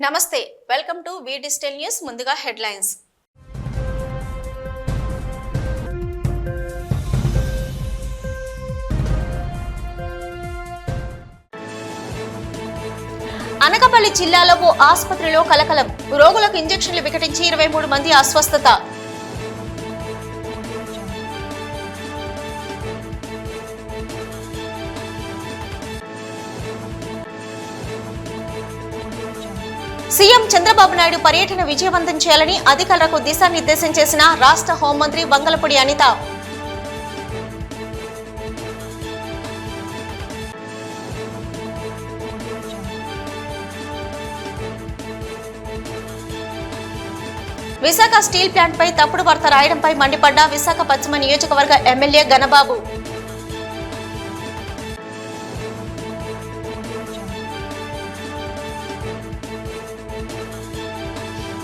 నమస్తే, welcome to V digital news. ముందుగా headlines. Anakapalli జిల్లాలో ఓ ఆసుపత్రిలో కలకలం. రోగులకు ఇంజెక్షన్లు వికటించి 23 మంది అస్వస్థత. సీఎం చంద్రబాబు నాయుడు పర్యటన విజయవంతం చేయాలని అధికారులకు దిశానిర్దేశం చేసిన రాష్ట్ర హోంమంత్రి వంగలపూడి అనిత. విశాఖ స్టీల్ ప్లాంట్ పై తప్పుడు వార్త రాయడంపై మండిపడ్డ విశాఖ పశ్చిమ నియోజకవర్గ ఎమ్మెల్యే గణబాబు.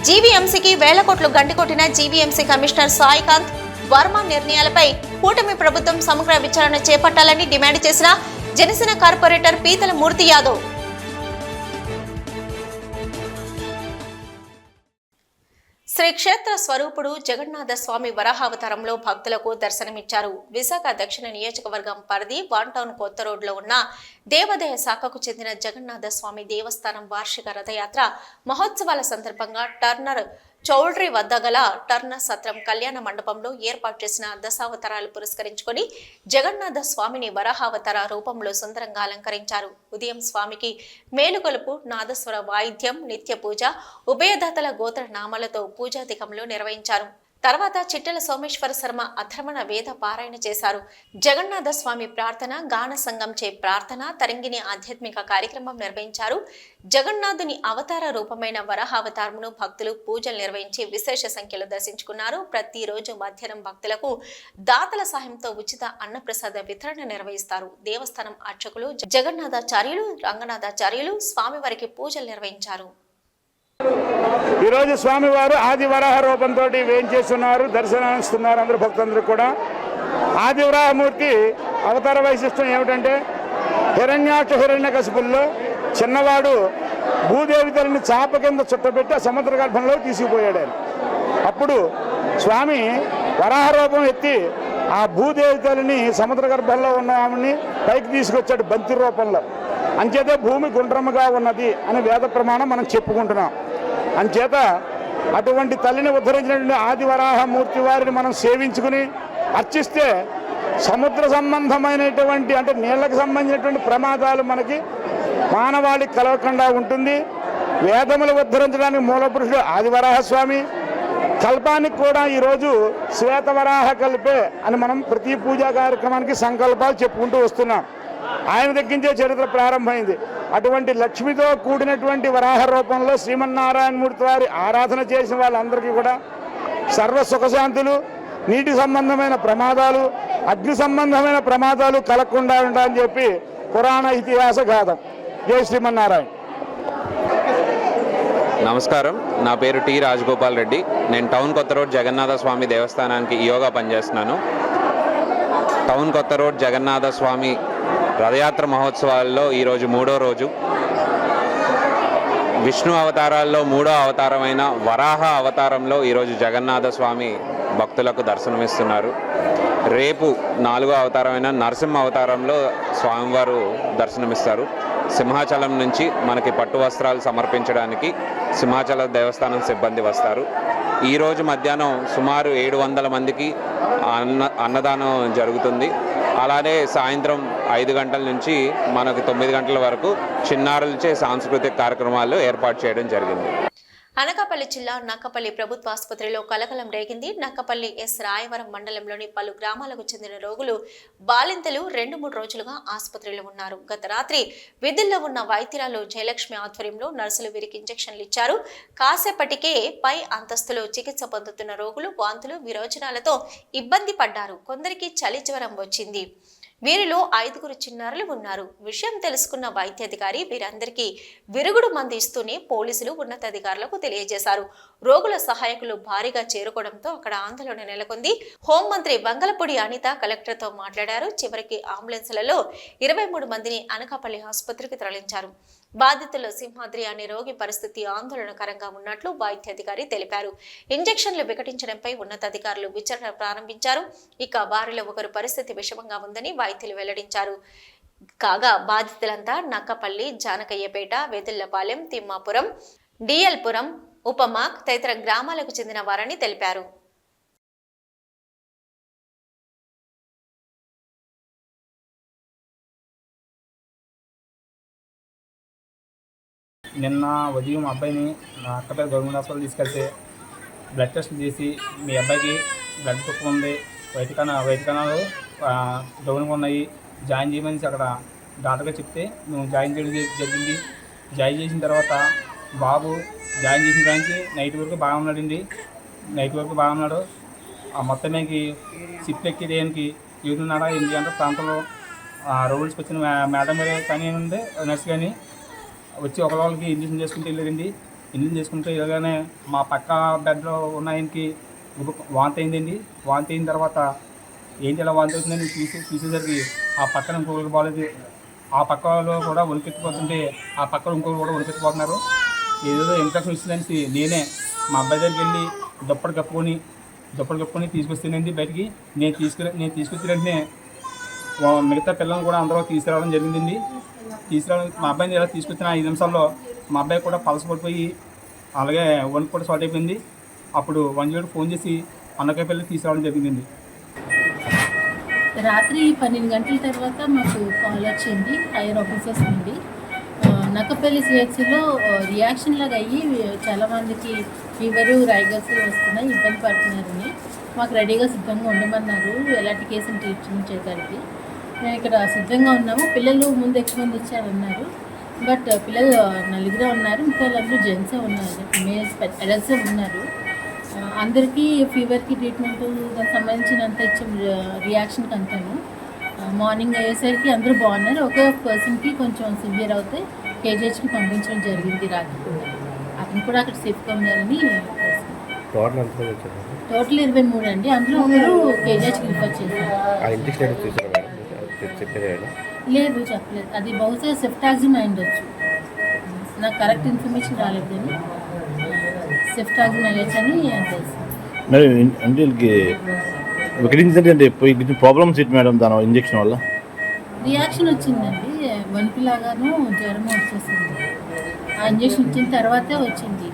జీవీఎంసీకి వేల కోట్లు గండికొట్టిన జీవీఎంసీ కమిషనర్ సాయికాంత్ వర్మ నిర్ణయాలపై కూటమి ప్రభుత్వం సమగ్ర విచారణ చేపట్టాలని డిమాండ్ చేసిన జనసేన కార్పొరేటర్ పీతల మూర్తి యాదవ్. శ్రీ క్షేత్ర స్వరూపుడు జగన్నాథ స్వామి వరాహావతారంలో భక్తులకు దర్శనమిచ్చారు. విశాఖ దక్షిణ నియోజకవర్గం పరిధి వాన్ టౌన్ కొత్త రోడ్లో ఉన్న దేవాదాయ శాఖకు చెందిన జగన్నాథ స్వామి దేవస్థానం వార్షిక రథయాత్ర మహోత్సవాల సందర్భంగా టర్నర్ చౌల్ట్రీ వద్ద గల టర్నర్ సత్రం కళ్యాణ మండపంలో ఏర్పాటు చేసిన దశావతారాలు పురస్కరించుకొని జగన్నాథ స్వామిని వరాహావతార రూపంలో సుందరంగా అలంకరించారు. ఉదయం స్వామికి మేలుకొలుపు, నాదస్వర వాయిద్యం, నిత్య పూజ, ఉభయదాతల గోత్ర నామాలతో పూజాధికంలో నిర్వహించారు. తర్వాత చిట్టెల సోమేశ్వర శర్మ అథర్వణ వేద పారాయణ చేశారు. జగన్నాథ స్వామి ప్రార్థన, గాన సంఘం చే ప్రార్థన, తరంగిణి ఆధ్యాత్మిక కార్యక్రమం నిర్వహించారు. జగన్నాథుని అవతార రూపమైన వరాహావతారమును భక్తులు పూజలు నిర్వహించి విశేష సంఖ్యలో దర్శించుకున్నారు. ప్రతిరోజు మధ్యాహ్నం భక్తులకు దాతల సహాయంతో ఉచిత అన్నప్రసాద వితరణ నిర్వహిస్తారు. దేవస్థానం అర్చకులు జగన్నాథాచార్యులు, రంగనాథాచార్యులు స్వామివారికి పూజలు నిర్వహించారు. ఈరోజు స్వామివారు ఆది వరాహ రూపంతో వేయించేస్తున్నారు, దర్శనానిస్తున్నారు అందరూ భక్తులందరూ కూడా. ఆది వరాహమూర్తి అవతార వైశిష్టం ఏమిటంటే, హిరణ్యాక్ష హిరణ్యకశిపుల్లో చిన్నవాడు భూదేవి తల్లిని చాప కింద చుట్టబెట్టి ఆ సముద్ర గర్భంలో తీసుకుపోయాడు. అప్పుడు స్వామి వరాహ రూపం ఎత్తి ఆ భూదేవి తల్లిని సముద్ర గర్భంలో ఉన్న ఆమెని పైకి తీసుకొచ్చాడు బంతి రూపంలో. అంచేత భూమి గుండ్రముగా ఉన్నది అని వేద ప్రమాణం మనం చెప్పుకుంటున్నాం. అంచేత అటువంటి తల్లిని ఉద్ధరించినటువంటి ఆది వరాహమూర్తి వారిని మనం సేవించుకుని అర్చిస్తే సముద్ర సంబంధమైనటువంటి అంటే నీళ్లకు సంబంధించినటువంటి ప్రమాదాలు మనకి మానవాళికి కలవకుండా ఉంటుంది. వేదములు ఉద్ధరించడానికి మూలపురుషుడు ఆదివరాహస్వామి. కల్పానికి కూడా ఈరోజు శ్వేతవరాహ కల్పే అని మనం ప్రతి పూజా కార్యక్రమానికి సంకల్పాలు చెప్పుకుంటూ వస్తున్నాం. ఆయన దక్కించే చరిత్ర ప్రారంభమైంది. అటువంటి లక్ష్మితో కూడినటువంటి వరాహ రూపంలో శ్రీమన్నారాయణమూర్తి వారి ఆరాధన చేసిన వాళ్ళందరికీ కూడా సర్వ సుఖశాంతులు, నీటి సంబంధమైన ప్రమాదాలు, అగ్ని సంబంధమైన ప్రమాదాలు కలగకుండా ఉంటాయని చెప్పి పురాణ ఇతిహాస గాథం. జై శ్రీమన్నారాయణ. నమస్కారం, నా పేరు టి రాజగోపాల్ రెడ్డి. నేను టౌన్ కొత్త రోడ్ జగన్నాథ స్వామి దేవస్థానానికి ఈయోగా పనిచేస్తున్నాను. టౌన్ కొత్త రోడ్ జగన్నాథ స్వామి రథయాత్ర మహోత్సవాల్లో ఈరోజు 3వ రోజు. విష్ణు అవతారాల్లో 3వ అవతారమైన వరాహ అవతారంలో ఈరోజు జగన్నాథ స్వామి భక్తులకు దర్శనమిస్తున్నారు. రేపు 4వ అవతారమైన నరసింహ అవతారంలో స్వామివారు దర్శనమిస్తారు. సింహాచలం నుంచి మనకి పట్టు వస్త్రాలు సమర్పించడానికి సింహాచల దేవస్థానం సిబ్బంది వస్తారు. ఈరోజు మధ్యాహ్నం సుమారు 700 మందికి అన్నదానం జరుగుతుంది. అలానే సాయంత్రం 5 గంటల నుంచి మనకు 9 గంటల వరకు చిన్నారులచే సాంస్కృతిక కార్యక్రమాలు ఏర్పాటు చేయడం జరిగింది. అనకాపల్లి జిల్లా నక్కపల్లి ప్రభుత్వ ఆసుపత్రిలో కలకలం రేగింది. నక్కపల్లి ఎస్ రాయవరం మండలంలోని పలు గ్రామాలకు చెందిన రోగులు, బాలింతలు 2-3 రోజులుగా ఆసుపత్రిలో ఉన్నారు. గత రాత్రి విధుల్లో ఉన్న వైద్యురాలు జయలక్ష్మి ఆధ్వర్యంలో నర్సులు వీరికి ఇంజెక్షన్లు ఇచ్చారు. కాసేపటికే పై అంతస్తులో చికిత్స పొందుతున్న రోగులు వాంతులు, విరోచనాలతో ఇబ్బంది పడ్డారు. కొందరికి చలి జ్వరం వచ్చింది. వీరిలో 5 చిన్నారులు ఉన్నారు. విషయం తెలుసుకున్న వైద్యాధికారి వీరందరికీ విరుగుడు మందు ఇస్తూనే పోలీసులు ఉన్నతాధికారులకు తెలియజేశారు. రోగుల సహాయకులు భారీగా చేరుకోవడంతో అక్కడ ఆందోళన నెలకొంది. హోంమంత్రి వంగలపూడి అనిత కలెక్టర్తో మాట్లాడారు. చివరికి అంబులెన్స్లలో 23 మందిని అనకాపల్లి ఆసుపత్రికి తరలించారు. బాధితులు సింహాద్రి అనే రోగి పరిస్థితి ఆందోళనకరంగా ఉన్నట్లు వైద్యాధికారి తెలిపారు. ఇంజెక్షన్లు వికటించడంపై ఉన్నతాధికారులు విచారణ ప్రారంభించారు. ఇక వారిలో ఒకరు పరిస్థితి విషమంగా ఉందని వైద్యులు వెల్లడించారు. కాగా బాధితులంతా నక్కపల్లి, జానకయ్యపేట, వెదుళ్లపాలెం, తిమ్మాపురం, డిఎల్పురం, ఉపమాక్ తదితర గ్రామాలకు చెందిన వారని తెలిపారు. నిన్న ఉదయం మా అబ్బాయిని నా అక్కపల్లి గవర్నమెంట్ హాస్పిటల్ తీసుకెళ్తే బ్లడ్ టెస్ట్ చేసి మీ అబ్బాయికి బ్లడ్ తక్కువ ఉంది, వైట్ కణాలు డౌన్గా ఉన్నాయి, జాయిన్ చేయమని అక్కడ డాక్టర్గా చెప్తే మేము జాయిన్ చేయడం జరిగింది. జాయిన్ చేసిన తర్వాత బాబు జాయిన్ చేసిన దానికి నైట్ వరకు బాగా ఉన్నాడు. ఆ మొత్తానికి షిఫ్ట్ ఎక్కి దేనికి ఏడున్నాడా 8 గంటల ప్రాంతంలో రోడ్స్కి వచ్చిన మేడం కానీ ఉంది, నర్స్ కానీ వచ్చి ఒకరికి ఇంజక్షన్ చేసుకుంటూ వెళ్ళారండి. ఇంజక్షన్ చేసుకుంటూ వెళ్ళగానే మా పక్క బెడ్లో ఉన్న ఆయనకి వాంతి అయిందండి. వాంతి అయిన తర్వాత ఏంటి ఇలా వాంతి అవుతుందని చూసేసరికి ఆ పక్కన ఇంకొకరికి బాగాలేదు. ఆ పక్కలో కూడా వణికెత్తిపోతుంటే ఆ పక్కన ఇంకొకరు కూడా వణికెత్తిపోతున్నారు. ఏదో ఇన్ఫెక్షన్ ఇస్తుందని నేనే మా అబ్బాయి దగ్గరికి వెళ్ళి దుప్పటి కప్పుకొని తీసుకొస్తానండి బయటికి. నేను తీసుకొచ్చిన వెంటనే మిగతా పిల్లల్ని కూడా అందరూ తీసుకురావడం జరిగిందండి. మా అబ్బాయిని ఇలా తీసుకొచ్చిన 5 నిమిషాల్లో మా అబ్బాయి కూడా పలస పడిపోయి అలాగే వణుకు కూడా స్టార్ట్ అయిపోయింది. అప్పుడు 108 ఫోన్ చేసి అన్నకాయపల్లి తీసుకురావడం జరిగిందండి. రాత్రి 12 గంటల తర్వాత మాకు కాల్ వచ్చింది హైయర్ ఆఫీసర్స్ నుండి. నక్కపల్లి సిహెచ్సిలో రియాక్షన్ లాగా అయ్యి చాలామందికి ఫీవరు, రైగర్స్ వస్తున్నాయి, ఇబ్బంది పడుతున్నారని మాకు రెడీగా సిద్ధంగా ఉండమన్నారు ఎలాంటి కేసుని ట్రీట్మెంట్ చేయడానికి. మేము ఇక్కడ సిద్ధంగా ఉన్నాము. పిల్లలు ముందు ఎక్కువ మంది వచ్చారన్నారు, బట్ పిల్లలు 4 ఉన్నారు, ఇంకా వాళ్ళందరూ జెంట్సే ఉన్నారు, మేల్స్ అడల్ట్సే ఉన్నారు. అందరికీ ఫీవర్కి ట్రీట్మెంట్ దానికి సంబంధించినంత ఇచ్చాం రియాక్షన్కి అంతాను. మార్నింగ్ అయ్యేసరికి అందరూ బాగున్నారు. ఒక పర్సన్కి కొంచెం సివియర్ అవుతే కేజీహెచ్కి పంపించడం జరిగింది రాత్రి. అతను కూడా అక్కడ సేఫ్గా ఉన్నారని. టోటల్ 23 అండి. అందులో ఒకరు కేజీహెచ్కి రిఫర్ చేశారు. లేదు చెప్పలేదు, అది బహుశా సెఫ్టాక్సిన్ అయ్యుండొచ్చు, నాకు కరెక్ట్ ఇన్ఫర్మేషన్ రాలేదు కానీ సెఫ్టాక్సిన్ అయ్యొచ్చు అని తెలుసు. మరి అంటే వికటించిందంటే ప్రాబ్లమ్స్ ఏంటి మేడం దాని ఇంజెక్షన్ వల్ల? రియాక్షన్ వచ్చిందండి, వణికిలాగాను జ్వరం వచ్చేసింది. ఆ ఇంజెక్షన్ ఇచ్చిన తర్వాతే వచ్చింది.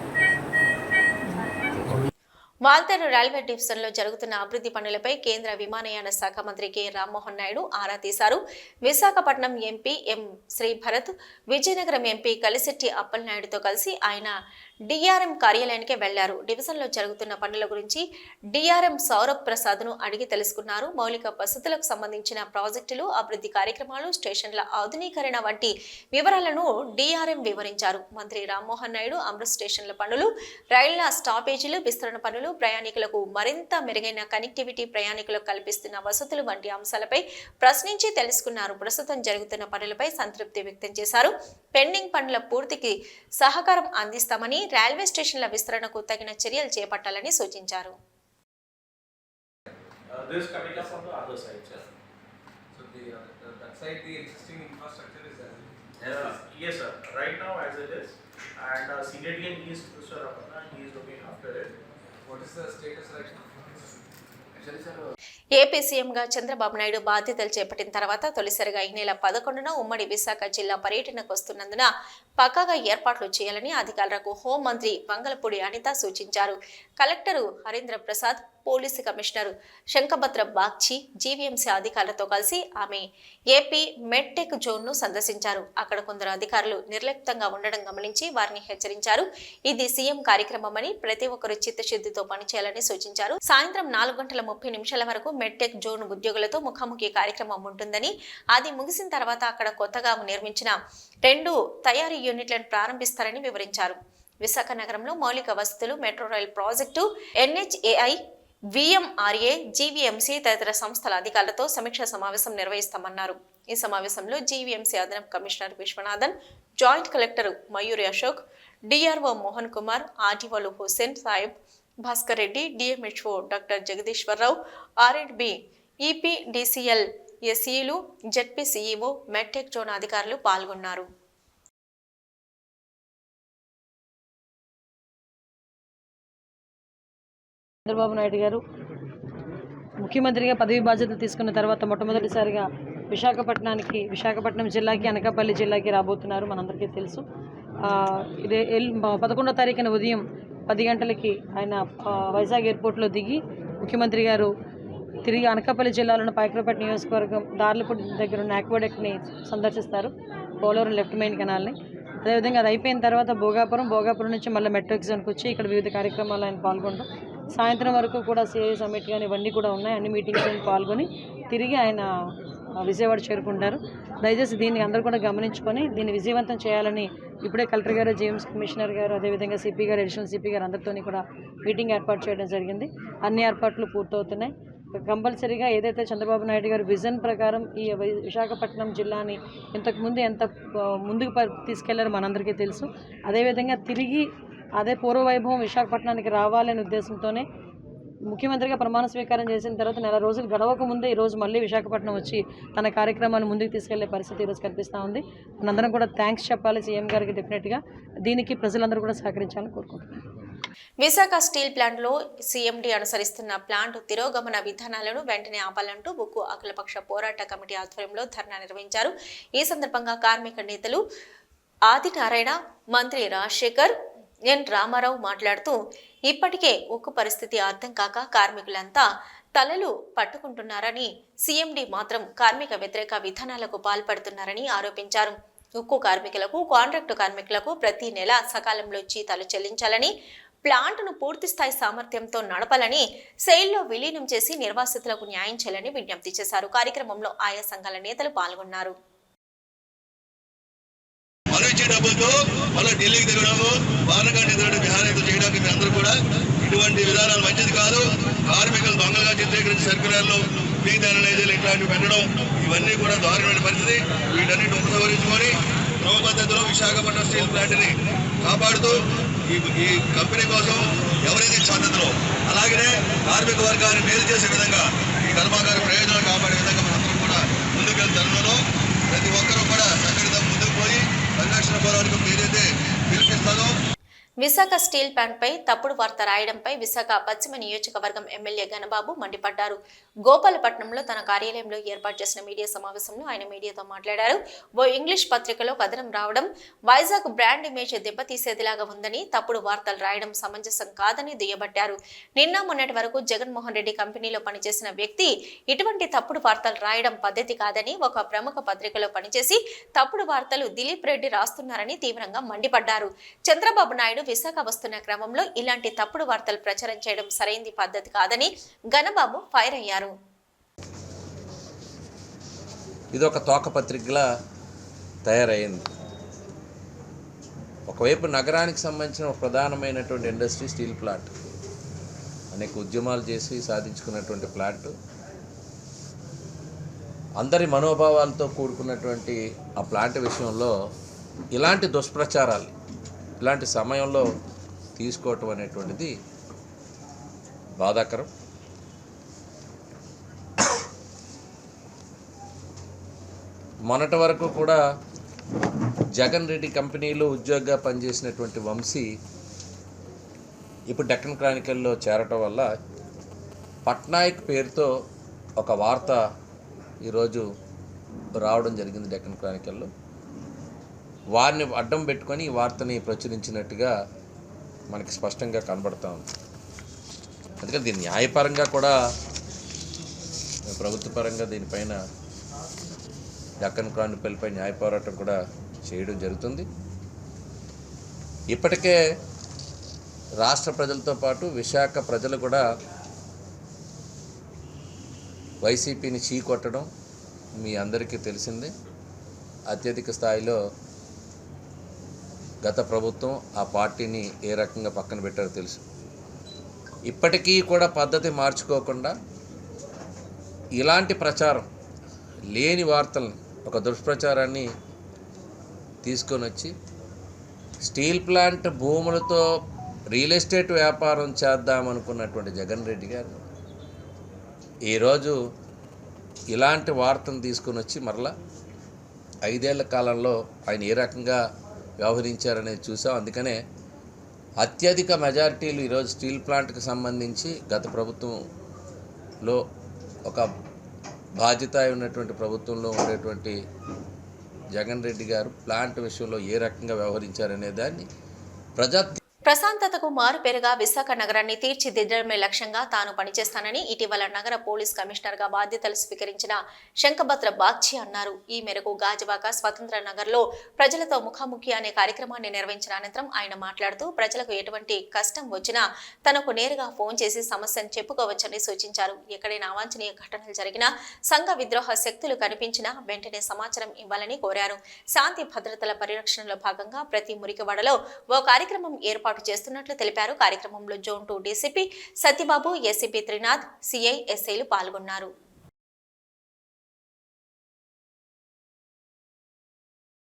వాల్తేరు రైల్వే డివిజన్లో జరుగుతున్న అభివృద్ధి పనులపై కేంద్ర విమానయాన శాఖ మంత్రి కె రామ్మోహన్ నాయుడు ఆరా తీశారు. Visakhapatnam MP M Sribharat, Vizianagaram MP Kalisetti అప్పలనాయుడుతో కలిసి ఆయన డిఆర్ఎం కార్యాలయానికి వెళ్లారు. డివిజన్లో జరుగుతున్న పనుల గురించి డిఆర్ఎం సౌరభ్ ప్రసాద్ను అడిగి తెలుసుకున్నారు. మౌలిక వసతులకు సంబంధించిన ప్రాజెక్టులు, అభివృద్ధి కార్యక్రమాలు, స్టేషన్ల ఆధునీకరణ వంటి వివరాలను డిఆర్ఎం వివరించారు. మంత్రి రామ్మోహన్ నాయుడు అమృత్ స్టేషన్ల పనులు, రైళ్ల స్టాపేజీలు, విస్తరణ పనులు, ప్రయాణికులకు మరింత మెరుగైన కనెక్టివిటీ, ప్రయాణికులకు కల్పిస్తున్న వసతులు వంటి అంశాలపై ప్రశ్నించి తెలుసుకున్నారు. ప్రస్తుతం జరుగుతున్న పనులపై సంతృప్తి వ్యక్తం చేశారు. పెండింగ్ పనుల పూర్తికి సహకారం అందిస్తామని, రైల్వే స్టేషన్ల విస్తరణకు తగిన చర్యలు చేపట్టాలని సూచించారు. Yes, sir. Right now, as it is, and senior DN he is Mr. Ramanna, he is looking after it. What is the status right now? Actually, sir. AP సీఎంగా చంద్రబాబు నాయుడు బాధ్యతలు చేపట్టిన తర్వాత తొలిసారిగా ఈ నెల 11న ఉమ్మడి విశాఖ జిల్లా పర్యటనకు వస్తున్నందున పక్కాగా ఏర్పాట్లు చేయాలని అధికారులకు హోంమంత్రి వంగలపూడి అనిత సూచించారు. Collector Harindra Prasad, police commissioner Shankhabhadra Bagchi, GVMC అధికారులతో కలిసి ఆమె ఏపీ మెడ్టెక్ జోన్ను సందర్శించారు. అక్కడ కొందరు అధికారులు నిర్లిప్తంగా ఉండడం గమనించి వారిని హెచ్చరించారు. ఇది సీఎం కార్యక్రమమని, ప్రతి ఒక్కరు చిత్తశుద్ధితో పనిచేయాలని సూచించారు. సాయంత్రం 4:30 వరకు మెడ్టెక్ జోన్ ఉద్యోగులతో ముఖాముఖి కార్యక్రమం ఉంటుందని, అది ముగిసిన తర్వాత అక్కడ కొత్తగా నిర్మించిన 2 తయారీ యూనిట్లను ప్రారంభిస్తారని వివరించారు. విశాఖ నగరంలో మౌలిక వసతులు, metro rail project, NHAI, VMRA, GVMC తదితర సంస్థల అధికారులతో సమీక్షా సమావేశం నిర్వహిస్తామన్నారు. ఈ సమావేశంలో జీవీఎంసీ అదనపు commissioner Viswanathan, joint collector Mayuri Ashok, DRO Mohan Kumar, ఆర్డీఓలు Hussain Saib, Bhaskar Reddy, DMHO doctor Jagadeeswararao, R&B, EPDCL SEలు, జెడ్పీ సీఈఓ, మెడ్టెక్ జోన్ అధికారులు పాల్గొన్నారు. చంద్రబాబు నాయుడు గారు ముఖ్యమంత్రిగా పదవి బాధ్యతలు తీసుకున్న తర్వాత మొట్టమొదటిసారిగా విశాఖపట్నం జిల్లాకి అనకాపల్లి జిల్లాకి రాబోతున్నారు. మనందరికీ తెలుసు. 11వ తారీఖున ఉదయం 10 గంటలకి ఆయన వైజాగ్ ఎయిర్పోర్ట్లో దిగి ముఖ్యమంత్రి గారు తిరిగి అనకాపల్లి జిల్లాలోని పాయకరావుపేట నియోజకవర్గం దార్లపూడి దగ్గర ఉన్న ఆక్వాడక్ట్ని సందర్శిస్తారు, పోలవరం లెఫ్ట్ మెయిన్ కెనాల్ని. అదేవిధంగా అది అయిపోయిన తర్వాత భోగాపురం నుంచి మళ్ళీ మెట్రో ఎగ్జామ్కి వచ్చి ఇక్కడ వివిధ కార్యక్రమాలు ఆయన పాల్గొనడం. సాయంత్రం వరకు కూడా సిఐ సమ్మిట్ కానీ ఇవన్నీ కూడా ఉన్నాయి. అన్ని మీటింగ్స్ పాల్గొని తిరిగి ఆయన విజయవాడ చేరుకుంటారు. దయచేసి దీన్ని అందరూ కూడా గమనించుకొని దీన్ని విజయవంతం చేయాలని ఇప్పుడే కలెక్టర్ గారు, జేఎంసీ కమిషనర్ గారు, అదేవిధంగా సిపి గారు, అడిషనల్ సిపి గారు అందరితో కూడా మీటింగ్ ఏర్పాటు చేయడం జరిగింది. అన్ని ఏర్పాట్లు పూర్తవుతున్నాయి. కంపల్సరీగా ఏదైతే చంద్రబాబు నాయుడు గారు విజన్ ప్రకారం ఈ విశాఖపట్నం జిల్లాని ఇంతకుముందు ఎంత ముందుకు తీసుకెళ్లారో మనందరికీ తెలుసు. అదేవిధంగా తిరిగి అదే పూర్వవైభవం విశాఖపట్నానికి రావాలనే ఉద్దేశంతోనే ముఖ్యమంత్రిగా ప్రమాణ స్వీకారం చేసిన తర్వాత నెల రోజులు గడవక ముందే ఈరోజు మళ్ళీ విశాఖపట్నం వచ్చి తన కార్యక్రమాన్ని ముందుకు తీసుకెళ్లే పరిస్థితి ఈరోజు కనిపిస్తూ ఉంది. మనందరం కూడా థ్యాంక్స్ చెప్పాలి సీఎం గారికి. డెఫినెట్గా దీనికి ప్రజలందరూ కూడా సహకరించాలని కోరుకుంటున్నాను. విశాఖ స్టీల్ ప్లాంట్లో సీఎండీ అనుసరిస్తున్న ప్లాంట్ తిరోగమన విధానాలను వెంటనే ఆపాలంటూ ఉక్కు అఖిలపక్ష పోరాట కమిటీ ఆధ్వర్యంలో ధర్నా నిర్వహించారు. ఈ సందర్భంగా కార్మిక నేతలు ఆదినారాయణ, మంత్రి రాజశేఖర్, ఎన్ రామారావు మాట్లాడుతూ ఇప్పటికే ఉక్కు పరిస్థితి అర్థం కాక కార్మికులంతా తలలు పట్టుకుంటున్నారని, సీఎండీ మాత్రం కార్మిక వ్యతిరేక విధానాలకు పాల్పడుతున్నారని ఆరోపించారు. ఉక్కు కార్మికులకు, కాంట్రాక్టు కార్మికులకు ప్రతి నెల సకాలంలో జీతాలు చెల్లించాలని, ప్లాంట్ను పూర్తిస్థాయి సామర్థ్యంతో నడపాలని, సెయిల్లో విలీనం చేసి నిర్వాసితులకు న్యాయం చేయాలని విజ్ఞప్తి చేశారు. కార్యక్రమంలో ఆయా సంఘాల నేతలు పాల్గొన్నారు. డబ్బులతో మళ్ళీ ఢిల్లీకి తిరగడము, వారణాసి తిరగడం, విహారాలు చేయడానికి అందరూ కూడా ఇటువంటి విధానాలు మంచిది కాదు. కార్మికులు దొంగలుగా చిత్రీకరించి సర్కులర్లు, ఫీజు అనలైజర్లు ఇట్లాంటివి పెట్టడం ఇవన్నీ కూడా దారుణమైన పరిస్థితి. వీటన్నిటి ఉపసంహరించుకొని క్రమ పద్ధతిలో విశాఖపట్నం స్టీల్ ప్లాంట్ని కాపాడుతూ ఈ కంపెనీ కోసం ఎవరైతే స్వాతంత్రం అలాగనే కార్మిక వర్గాన్ని మేలు చేసే విధంగా ఈ కర్మాగార ప్రయోజనాలు కాపాడే విధంగా మనందరం కూడా ముందుకెళ్ళిన తరుణంలో ప్రతి ఒక్కరూ కూడా సంఘటితం ముందుకు పోయి పరిరక్షణ పోరాటం ఏదైతే పిలిపిస్తారో. విశాఖ స్టీల్ ప్లాంట్పై తప్పుడు వార్త రాయడంపై విశాఖ పశ్చిమ నియోజకవర్గం ఎమ్మెల్యే గణబాబు మండిపడ్డారు. గోపాలపట్నంలో తన కార్యాలయంలో ఏర్పాటు చేసిన మీడియా సమావేశంలో ఆయన మీడియాతో మాట్లాడారు. ఓ ఇంగ్లీష్ పత్రికలో కథనం రావడం వైజాగ్ బ్రాండ్ ఇమేజ్ దెబ్బతీసేదిలాగా ఉందని, తప్పుడు వార్తలు రాయడం సమంజసం కాదని దుయ్యబట్టారు. నిన్న మొన్నటి వరకు జగన్మోహన్ రెడ్డి కంపెనీలో పనిచేసిన వ్యక్తి ఇటువంటి తప్పుడు వార్తలు రాయడం పద్ధతి కాదని, ఒక ప్రముఖ పత్రికలో పనిచేసి తప్పుడు వార్తలు దిలీప్ రెడ్డి రాస్తున్నారని తీవ్రంగా మండిపడ్డారు. చంద్రబాబు నాయుడు విశాఖ వస్తున్న క్రమంలో ఇలాంటి తప్పుడు వార్తలు ప్రచారం చేయడం సరైంది పద్ధతి కాదని గణబాబు ఫైర్ అయ్యారు. ఇది ఒక తోక పత్రికలా తయారైంది. ఒకవైపు నగరానికి సంబంధించిన ఒక ప్రధానమైనటువంటి ఇండస్ట్రీ స్టీల్ ప్లాంట్, అనేక ఉద్యమాలు చేసి సాధించుకున్నటువంటి ప్లాంట్, అందరి మనోభావాలతో కూడుకున్నటువంటి ఆ ప్లాంట్ విషయంలో ఇలాంటి దుష్ప్రచారాలు ఇలాంటి సమయంలో తీసుకోవటం అనేటువంటిది బాధాకరం. మొన్నటి వరకు కూడా జగన్ రెడ్డి కంపెనీలో ఉద్యోగిగా పనిచేసినటువంటి వంశీ ఇప్పుడు డెక్కన్ క్రానికల్లో చేరటం వల్ల పట్నాయక్ పేరుతో ఒక వార్త ఈరోజు రావడం జరిగింది డెక్కన్ క్రానికల్లో. వారిని అడ్డం పెట్టుకొని ఈ వార్తని ప్రచురించినట్టుగా మనకి స్పష్టంగా కనబడతా ఉంది. అందుకని దీన్ని న్యాయపరంగా కూడా ప్రభుత్వపరంగా దీనిపైన డెక్కన్ క్రానికల్పై న్యాయ పోరాటం కూడా చేయడం జరుగుతుంది. ఇప్పటికే రాష్ట్ర ప్రజలతో పాటు విశాఖ ప్రజలు కూడా వైసీపీని చీకొట్టడం మీ అందరికీ తెలిసిందే. అత్యధిక స్థాయిలో గత ప్రభుత్వం ఆ పార్టీని ఏ రకంగా పక్కన పెట్టారో తెలుసు. ఇప్పటికీ కూడా పద్ధతి మార్చుకోకుండా ఇలాంటి ప్రచారం, లేని వార్తలను, ఒక దుష్ప్రచారాన్ని తీసుకొని వచ్చి స్టీల్ ప్లాంట్ భూములతో రియల్ ఎస్టేట్ వ్యాపారం చేద్దామనుకున్నటువంటి జగన్ రెడ్డి గారు ఈరోజు ఇలాంటి వార్తను తీసుకొని వచ్చి మరలా 5 ఏళ్ల కాలంలో ఆయన ఏ రకంగా వ్యవహరించారనేది చూసాం. అందుకనే అత్యధిక మెజారిటీలు ఈరోజు స్టీల్ ప్లాంట్కి సంబంధించి గత ప్రభుత్వంలో ఒక బాధ్యత ఉన్నటువంటి ప్రభుత్వంలో ఉండేటువంటి జగన్ రెడ్డి గారు ప్లాంట్ విషయంలో ఏ రకంగా వ్యవహరించారనే దాన్ని ప్రశాంతతకు మారుపేరుగా విశాఖ నగరాన్ని తీర్చిదిద్దడమే లక్ష్యంగా తాను పనిచేస్తానని ఇటీవల నగర పోలీస్ కమిషనర్ గా బాధ్యతలు స్వీకరించిన శంఖభద్ర బాగ్చి అన్నారు. ఈ మేరకు గాజువాక స్వతంత్ర నగర్లో ప్రజలతో ముఖాముఖి అనే కార్యక్రమాన్ని నిర్వహించిన అనంతరం ఆయన మాట్లాడుతూ ప్రజలకు ఎటువంటి కష్టం వచ్చినా తనకు నేరుగా ఫోన్ చేసి సమస్యను చెప్పుకోవచ్చని సూచించారు. ఎక్కడైనా అవాంఛనీయ ఘటనలు జరిగినా, సంఘ విద్రోహ శక్తులు కనిపించినా వెంటనే సమాచారం ఇవ్వాలని కోరారు. శాంతి భద్రతల పరిరక్షణలో భాగంగా ప్రతి మురికివాడలో ఓ కార్యక్రమం ఏర్పాటు చేస్తున్నట్లు తెలిపారు. కార్యక్రమంలో zone 2 DCP Satyababu, ACP Trinath, CI, ఎస్ఐలు పాల్గొన్నారు.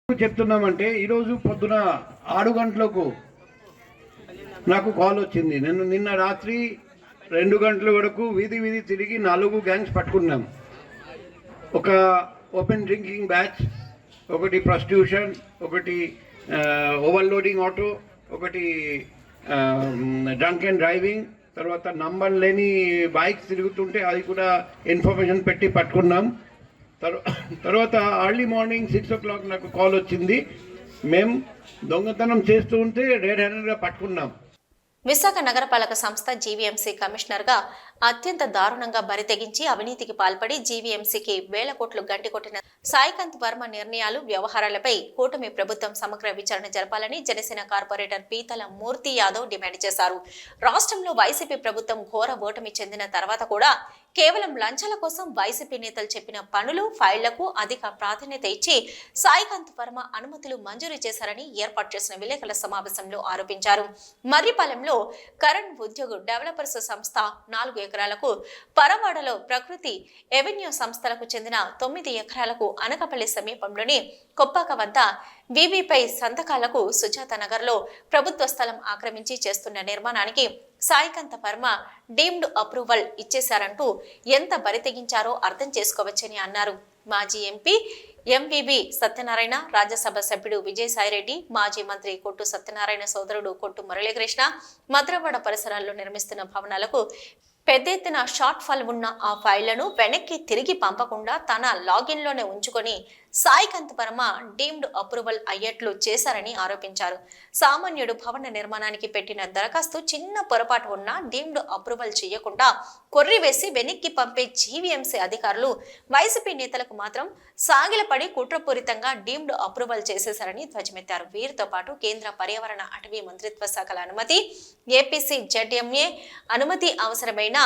చెప్తున్నామంటే ఈరోజు పొద్దున 6 గంటలకు నాకు కాల్ వచ్చింది. నిన్న రాత్రి 2 గంటల వరకు వీధి తిరిగి 4 గ్యాంగ్స్ పట్టుకున్నాం. ఒక ఓపెన్ డ్రింకింగ్ బ్యాచ్, ఒకటి ప్రాస్టిట్యూషన్, ఒకటి ఓవర్లోడింగ్ ఆటో, ఒకటి డ్రంక్ అండ్ డ్రైవింగ్, తర్వాత నంబర్ లేని బైక్స్ తిరుగుతుంటే అది కూడా ఇన్ఫర్మేషన్ పెట్టి పట్టుకున్నాం. తర్వాత ఎర్లీ మార్నింగ్ 6 o'clock నాకు కాల్ వచ్చింది. మేము దొంగతనం చేస్తూ ఉంటే రెడ్ హ్యాండెడ్గా పట్టుకున్నాం. విశాఖ నగరపాలక సంస్థ జీవీఎంసీ కమిషనర్ గా అత్యంత దారుణంగా బరితెగించి అవినీతికి పాల్పడి జీవీఎంసీకి వేల కోట్లు గంటికొట్టిన సాయికాంత్ వర్మ నిర్ణయాలు, వ్యవహారాలపై కూటమి ప్రభుత్వం సమగ్ర విచారణ జరపాలని జనసేన కార్పొరేటర్ పీతల మూర్తి యాదవ్ డిమాండ్ చేశారు. రాష్ట్రంలో వైసీపీ ప్రభుత్వం ఘోర ఓటమి చెందిన తర్వాత కూడా కేవలం లంచాల కోసం వైసీపీ నేతలు చెప్పిన పనులు, ఫైళ్లకు అధిక ప్రాధాన్యత ఇచ్చి సాయికాంత్ వర్మ అనుమతులు మంజూరు చేశారని ఏర్పాటు చేసిన విలేకరుల సమావేశంలో ఆరోపించారు. మర్రిపాలెంలో కరణ్ ఉద్యోగ్ డెవలపర్స్ సంస్థ 4 ఎకరాలకు, పరవాడలో ప్రకృతి ఎవెన్యూ సంస్థలకు చెందిన 9 ఎకరాలకు, అనకపల్లి సమీపంలోని కొప్పాక వద్ద వివిపై సంతకాలకు సుజాత నగర్లో ప్రభుత్వ స్థలం ఆక్రమించి చేస్తున్న నిర్మాణానికి సాయికాంత వర్మ డీమ్డ్ అప్రూవల్ ఇచ్చేశారంటూ ఎంత బరితెగించారో అర్థం చేసుకోవచ్చని అన్నారు. మాజీ ఎంపీ ఎంవివి సత్యనారాయణ, రాజ్యసభ సభ్యుడు విజయసాయిరెడ్డి, మాజీ మంత్రి కొట్టు సత్యనారాయణ సోదరుడు కొట్టు మురళీకృష్ణ మద్రవాడ పరిసరాల్లో నిర్మిస్తున్న భవనాలకు పెద్ద ఎత్తున షార్ట్ ఫాల్ ఉన్న ఆ ఫైళ్లను వెనక్కి తిరిగి పంపకుండా తన లాగిన్లోనే ఉంచుకొని సాయికాంత్ వర్మ డీమ్డ్ అప్రూవల్ అయ్యేట్లు చేశారని ఆరోపించారు. సామాన్యుడు భవన నిర్మాణానికి పెట్టిన దరఖాస్తు చిన్న పొరపాటు ఉన్నా డీమ్డ్ అప్రూవల్ చేయకుండా కొర్రివేసి వెనక్కి పంపే జీవీఎంసీ అధికారులు వైసీపీ నేతలకు మాత్రం సాగిలపడి కుట్రపూరితంగా డీమ్డ్ అప్రూవల్ చేసేశారని ధ్వజమెత్తారు. వీరితో పాటు కేంద్ర పర్యావరణ అటవీ మంత్రిత్వ శాఖల అనుమతి, ఏపీసీ జెడ్ఎంఏ అనుమతి అవసరమైన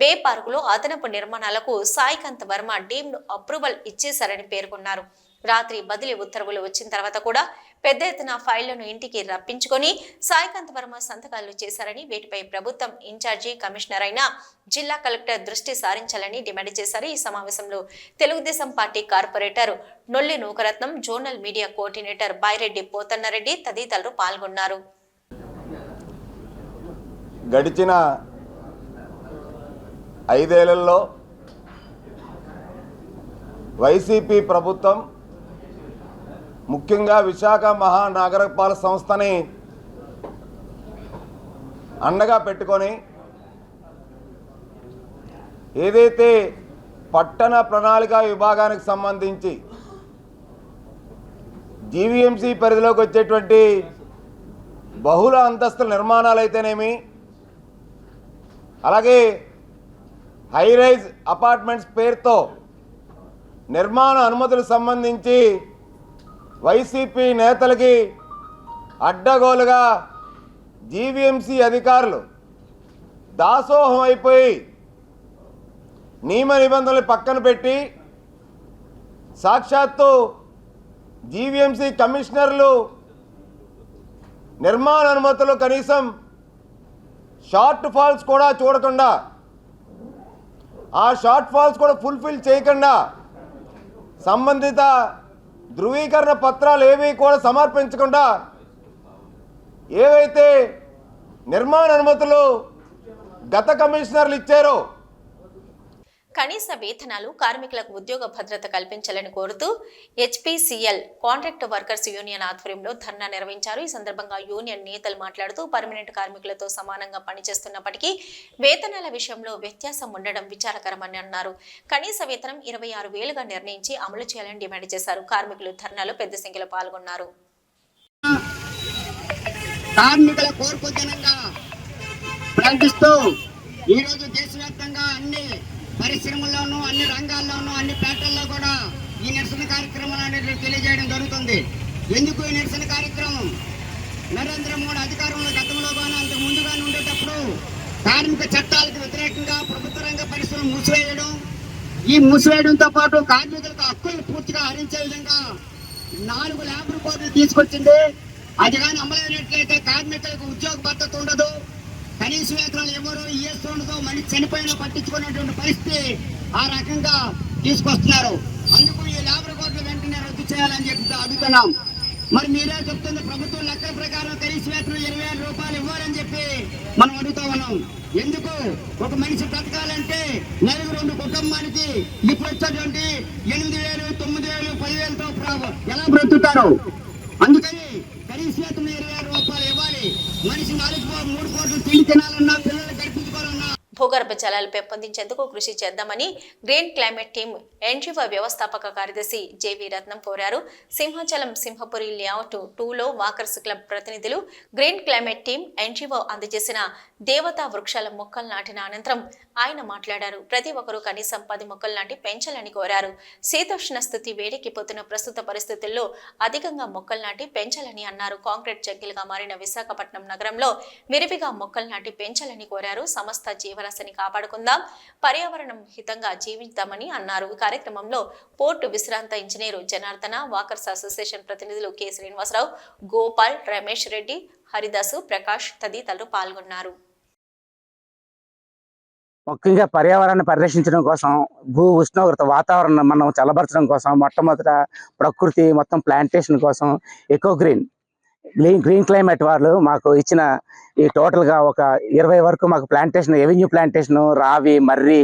బే పార్కులో అదనపు నిర్మాణాలకు సాయికాంత్ వర్మ డీమ్డ్ అప్రూవల్ ఇచ్చేశారని పేర్కొన్నారు. రాత్రి బదిలీ ఉత్తర్వులు వచ్చిన తర్వాత కూడా పెద్ద ఎత్తున ఫైళ్లను ఇంటికి రప్పించుకొని సాయికాంత్ వర్మ సంతకాలు చేశారని, వీటిపై ప్రభుత్వం ఇన్ఛార్జి కమిషనర్ అయిన జిల్లా కలెక్టర్ దృష్టి సారించాలని డిమాండ్ చేశారు. ఈ సమావేశంలో Telugu Desam party corporator Nolli Nookaratnam, zonal media coordinator Byreddy Pothannareddy తదితరులు పాల్గొన్నారు. గడిచిన 5 ఏళ్లలో వైసీపీ ప్రభుత్వం ముఖ్యంగా విశాఖ మహానగరపాలక సంస్థని అండగా పెట్టుకొని ఏదైతే పట్టణ ప్రణాళిక విభాగానికి సంబంధించి జీవీఎంసీ పరిధిలోకి వచ్చేటువంటి బహుళ అంతస్తుల నిర్మాణాలు అయితేనేమి, అలాగే హై రైజ్ అపార్ట్మెంట్స్ పేరుతో నిర్మాణ అనుమతులకు సంబంధించి వైసీపీ నేతలకి అడ్డగోలుగా జీవీఎంసీ అధికారులు దాసోహం అయిపోయి నియమ నిబంధనలు పక్కన పెట్టి సాక్షాత్తు జీవీఎంసీ కమిషనర్లు నిర్మాణ అనుమతులు కనీసం షార్ట్ ఫాల్స్ కూడా చూడకుండా, ఆ షార్ట్ ఫాల్స్ కూడా ఫుల్ఫిల్ చేయకుండా సంబంధిత ధృవీకరణ పత్రాలు ఏవి కూడా సమర్పించకుండా ఏవైతే నిర్మాణ అనుమతులు గత కమిషనర్లు ఇచ్చారో కనీస వేతనాలు, కార్మికులకు ఉద్యోగ భద్రత కల్పించాలని కోరుతూ హెచ్పిసిఎల్ కాంట్రాక్ట్ వర్కర్స్ యూనియన్ ఆధ్వర్యంలో ధర్నా నిర్వహించారు. ఈ సందర్భంగా యూనియన్ నేతలు మాట్లాడుతూ పర్మనెంట్ కార్మికులతో సమానంగా పనిచేస్తున్నప్పటికీ వేతనాల విషయంలో వ్యత్యాసం ఉండడం విచారకరమని అన్నారు. కనీస వేతనం 26,000గా నిర్ణయించి అమలు చేయాలని డిమాండ్ చేశారు. కార్మికులు ధర్నాలో పెద్ద సంఖ్యలో పాల్గొన్నారు. కార్మికుల కోర్పు దినంగా ప్రకటిస్తూ ఈరోజు దేశవ్యాప్తంగా అన్ని పరిశ్రమల్లోనూ, అన్ని రంగాల్లోనూ, అన్ని పేటల్లో కూడా ఈ నిరసన కార్యక్రమాలు అనేది తెలియజేయడం జరుగుతుంది. ఎందుకు ఈ నిరసన కార్యక్రమం? నరేంద్ర మోడీ అధికారంలో గతంలో కానీ అంతకు ముందుగానే ఉండేటప్పుడు కార్మిక చట్టాలకు వ్యతిరేకంగా ప్రభుత్వ రంగ పరిశ్రమలు మూసివేయడం, ఈ మూసివేయడంతో పాటు కార్మికులకు హక్కులు పూర్తిగా హరించే విధంగా 4 లేబర్ కోడ్లు తీసుకొచ్చింది. అది కానీ అమలైనట్లయితే కార్మికులకు ఉద్యోగ భద్రత ఉండదు, కనీస వేతనాలు ఎవరు ఈఎస్ ఉండదు, మళ్ళీ చనిపోయినా పట్టించుకునేటువంటి పరిస్థితి ఆ రకంగా తీసుకొస్తున్నారు. అందుకు ఈ లేబర్ కోడ్లు వెంటనే రద్దు చేయాలని చెప్పి అడుగుతున్నాం. మరి మీరే చెప్తుంది ప్రభుత్వం లెక్కల ప్రకారం కనీస వేతనం 20,000 రూపాయలు ఇవ్వాలని చెప్పి మనం అడుగుతా ఉన్నాం. ఎందుకు? ఒక మనిషి బ్రతకాలంటే నెలకు 2 కుటుంబానికి ఇప్పుడు వచ్చేటువంటి 8,000, 9,000, 10,000తో ఎలా బ్రతుకుతారు? అందుకని కనీస వేతనం 20,000 రూపాయలు ఇవ్వాలి. మనిషి 3 కోట్లు తిండి తినాలన్నా, పిల్లలు గడిపించుకోవాలన్నా. భూగర్భ జలాలు పెంపొందించేందుకు కృషి చేద్దామని గ్రీన్ క్లైమేట్ టీమ్ ఎన్జీఓ వ్యవస్థాపక కార్యదర్శి జేవి రత్నం కోరారు. సింహాచలం సింహపురి లేఅవుట్ 2లో వాకర్స్ క్లబ్ ప్రతినిధులు గ్రీన్ క్లైమేట్ టీమ్ ఎన్జీఓ అందజేసిన దేవతా వృక్షాల మొక్కలు నాటిన అనంతరం ఆయన మాట్లాడారు. ప్రతి ఒక్కరూ కనీసం 10 మొక్కలు నాటి పెంచాలని కోరారు. శీతోష్ణ స్థితి వేడెక్కిపోతున్న ప్రస్తుత పరిస్థితుల్లో అధికంగా మొక్కలు నాటి పెంచాలని అన్నారు. కాంక్రీట్ జంగిల్గా మారిన విశాఖపట్నం నగరంలో విరివిగా మొక్కలు నాటి పెంచాలని కోరారు. సమస్త జీవరాశిని కాపాడుకుందాం, పర్యావరణం హితంగా జీవిద్దామని అన్నారు. ఈ కార్యక్రమంలో పోర్టు విశ్రాంత ఇంజనీరు జనార్దన, వాకర్స్ అసోసియేషన్ ప్రతినిధులు కె శ్రీనివాసరావు, గోపాల్, రమేష్ రెడ్డి, హరిదాసు, ప్రకాష్ తదితరులు పాల్గొన్నారు. ముఖ్యంగా పర్యావరణాన్ని పరిరక్షించడం కోసం, భూ ఉష్ణోగ్రత వాతావరణం మనం చల్లబరచడం కోసం, మొట్టమొదట ప్రకృతి మొత్తం ప్లాంటేషన్ కోసం గ్రీన్ క్లైమేట్ వాళ్ళు మాకు ఇచ్చిన ఈ టోటల్గా ఒక 20 వరకు మాకు ప్లాంటేషన్, ఎవెన్యూ ప్లాంటేషన్, రావి, మర్రి,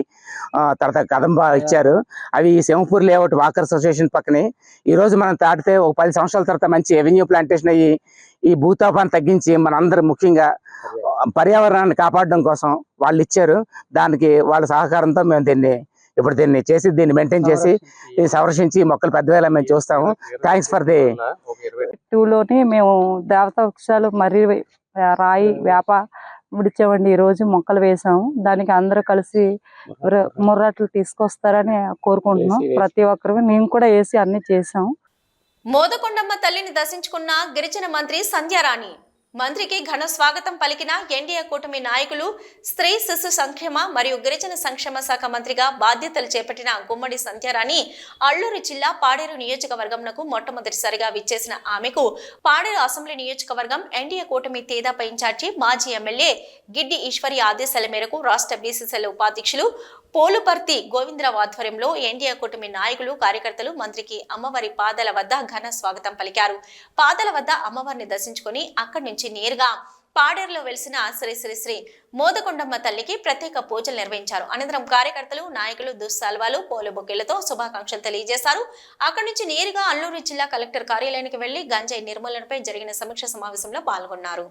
తర్వాత కదంబ ఇచ్చారు. అవి ఈ సింహపూర్ లేఅవుట్ వాకర్ అసోసియేషన్ పక్కనే. ఈరోజు మనం తాటితే ఒక 10 సంవత్సరాల తర్వాత మంచి ఎవెన్యూ ప్లాంటేషన్ అయ్యి ఈ భూతాపాన్ని తగ్గించి మనందరూ ముఖ్యంగా పర్యావరణాన్ని కాపాడడం కోసం వాళ్ళు ఇచ్చారు. దానికి వాళ్ళ సహకారంతో మేము దీన్ని చేసి దీన్ని మెయింటైన్ చేసి సంరక్షించి మొక్కలు పెద్దవేలా మేము చూస్తాము. థ్యాంక్స్ ఫర్ ది 2లోనే మేము దేవతా వృక్షాలు, మర్రి, రాయి, వేప విడిచామండి. ఈరోజు మొక్కలు వేసాము. దానికి అందరూ కలిసి ముర్రాట్లు తీసుకొస్తారని కోరుకుంటున్నాం. ప్రతి ఒక్కరు మేము కూడా వేసి అన్ని చేసాము. మోదకొండమ్మ తల్లిని దర్శించుకున్న గిరిజన మంత్రి సంధ్యారాణి. మంత్రికి ఘన స్వాగతం పలికిన ఎన్డీఏ కూటమి నాయకులు. స్త్రీ శిశు సంక్షేమ మరియు గిరిజన సంక్షేమ శాఖ మంత్రిగా బాధ్యతలు చేపట్టిన గుమ్మడి సంధ్యారాణి అల్లూరు జిల్లా పాడేరు నియోజకవర్గంకు మొట్టమొదటిసారిగా విచ్చేసిన ఆమెకు పాడేరు అసెంబ్లీ నియోజకవర్గం ఎన్డీఏ కూటమి తేదాపై ఇన్ఛార్జి మాజీ ఎమ్మెల్యే గిడ్డి ఈశ్వరి ఆదేశాల మేరకు రాష్ట్ర బీసీసీఎల్ ఉపాధ్యక్షులు పోలుపర్తి గోవిందరావు ఆధ్వర్యంలో ఎన్డీఏ కూటమి నాయకులు, కార్యకర్తలు మంత్రికి అమ్మవారి పాదాల వద్ద ఘన స్వాగతం పలికారు. పాదాల వద్ద అమ్మవారిని దర్శించుకుని అక్కడి నుంచి నేరుగా పాడేరులో వెలిసిన శ్రీ శ్రీ శ్రీ మోదకొండమ్మ తల్లికి ప్రత్యేక పూజలు నిర్వహించారు. అనంతరం కార్యకర్తలు, నాయకులు దుస్సాల్వాలు, పూల బొకేలతో శుభాకాంక్షలు తెలియజేశారు. అక్కడి నుంచి నేరుగా అల్లూరు జిల్లా కలెక్టర్ కార్యాలయానికి వెళ్లి గంజాయి నిర్మూలనపై జరిగిన సమీక్ష సమావేశంలో పాల్గొన్నారు.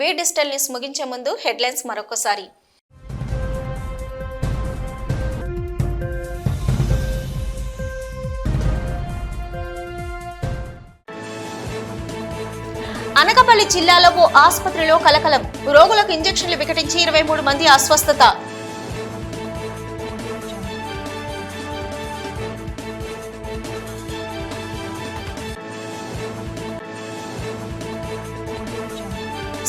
వీ డిజిటల్ న్యూస్ ముగించే ముందు హెడ్లైన్స్ మరొకసారి. అనకాపల్లి జిల్లాలో ఓ ఆసుపత్రిలో కలకలం. రోగులకు ఇంజెక్షన్లు వికటించి 23 మంది అస్వస్థత.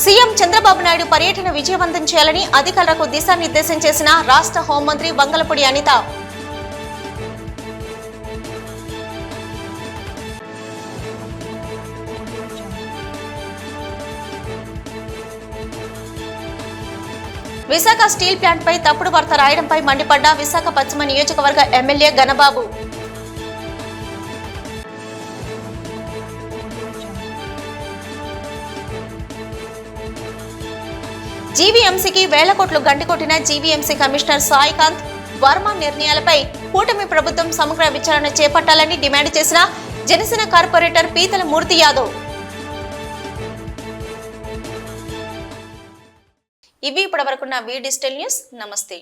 సీఎం చంద్రబాబు నాయుడు పర్యటన విజయవంతం చేయాలని అధికారులకు దిశానిర్దేశం చేసిన రాష్ట్ర హోంమంత్రి వంగలపూడి అనిత. విశాఖ స్టీల్ ప్లాంట్ పై తప్పుడు వార్త రాయడంపై మండిపడ్డ విశాఖ పశ్చిమ నియోజకవర్గ ఎమ్మెల్యే గణబాబు. జీవీఎంసీకి వేల కోట్లు గండికొట్టిన జీవీఎంసీ కమిషనర్ సాయికాంత్ వర్మ నిర్ణయాలపై కూటమి ప్రభుత్వం సమగ్ర విచారణ చేపట్టాలని డిమాండ్ చేసిన జనసేన కార్పొరేటర్ పీతల మూర్తి యాదవ్. ఇవి ఇప్పటివరకున్న వి డిజిటల్ న్యూస్. నమస్తే.